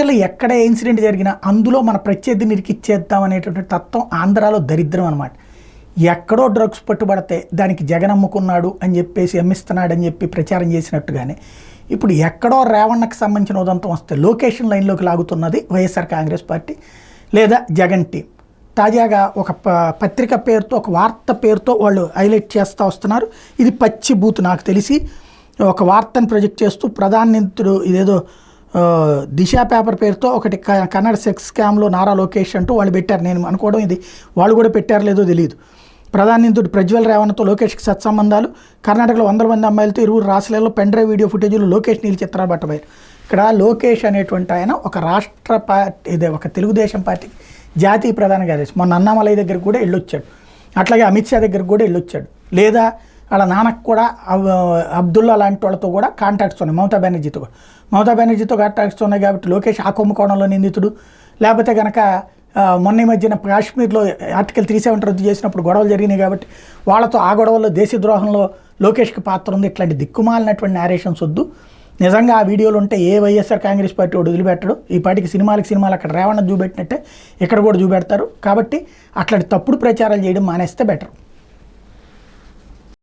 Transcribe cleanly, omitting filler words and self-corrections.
ప్రపంచంలో ఎక్కడ ఏ ఇన్సిడెంట్ జరిగినా అందులో మన ప్రత్యర్థిని ఇరికిచ్చేద్దాం అనేటువంటి తత్వం ఆంధ్రాలో దరిద్రం అనమాట. ఎక్కడో డ్రగ్స్ పట్టుబడితే దానికి జగన్ అమ్ముకున్నాడు అని చెప్పేసి అమ్మిస్తున్నాడు అని చెప్పి ప్రచారం చేసినట్టుగానే ఇప్పుడు ఎక్కడో రేవణ్ణకు సంబంధించిన ఉదంతం వస్తే లొకేషన్ లైన్లోకి లాగుతున్నది వైఎస్ఆర్ కాంగ్రెస్ పార్టీ లేదా జగన్ టీం. తాజాగా ఒక పత్రిక పేరుతో ఒక వార్త పేరుతో వాళ్ళు హైలైట్ చేస్తూ వస్తున్నారు. ఇది పచ్చి బూత్. నాకు తెలిసి ఒక వార్తను ప్రొజెక్ట్ చేస్తూ ప్రధానమంత్రి ఇదేదో దిశ పేపర్ పేరుతో ఒకటి కన్నడ సెక్స్ స్కామ్లో నారా లోకేష్ అంటూ వాళ్ళు పెట్టారు. నేను అనుకోవడం ఇది వాళ్ళు కూడా పెట్టారు లేదో తెలియదు. ప్రధానమంత్రి ప్రజ్వల్ రేవణ్తో లోకేష్కి సత్సంబంధాలు, కర్ణాటకలో 100 మంది అమ్మాయిలతో 20 రాష్ట్రాలలో పెన్ డ్రైవ్ వీడియో ఫుటేజీలు లోకేష్ నీళ్ళు చిత్రాలు పట్టబోయారు. ఇక్కడ లోకేష్ అనేటువంటి ఆయన ఒక రాష్ట్ర పార్టీ ఇదే ఒక తెలుగుదేశం పార్టీకి జాతీయ ప్రధాన కార్యదర్శి. మొన్న అన్నామలై దగ్గరికి కూడా వెళ్ళొచ్చాడు, అట్లాగే అమిత్ షా దగ్గరికి కూడా వెళ్ళొచ్చాడు. లేదా వాళ్ళ నాన్నకు కూడా అబ్దుల్లా లాంటి వాళ్ళతో కూడా కాంటాక్ట్స్ ఉన్నాయి, మమతా బెనర్జీతో కాంటాక్ట్స్ ఉన్నాయి. కాబట్టి లోకేష్ ఆ కుంభకోణంలో నిందితుడు. లేకపోతే కనుక మొన్న ఈ మధ్యన కాశ్మీర్లో ఆర్టికల్ 370 రద్దు చేసినప్పుడు గొడవలు జరిగినాయి కాబట్టి వాళ్ళతో ఆ గొడవల్లో దేశద్రోహంలో లోకేష్కి పాత్ర ఉంది. ఇట్లాంటి దిక్కుమాలినటువంటి నేరేషన్స్ వద్దు. నిజంగా ఆ వీడియోలు ఉంటే ఏ వైఎస్ఆర్ కాంగ్రెస్ పార్టీ వాడు వదిలిపెట్టడు. ఈ పార్టీకి సినిమాలు అక్కడ రేవణ చూపెట్టినట్టే ఇక్కడ కూడా చూపెడతారు. కాబట్టి అట్లాంటి తప్పుడు ప్రచారాలు చేయడం మానేస్తే బెటర్.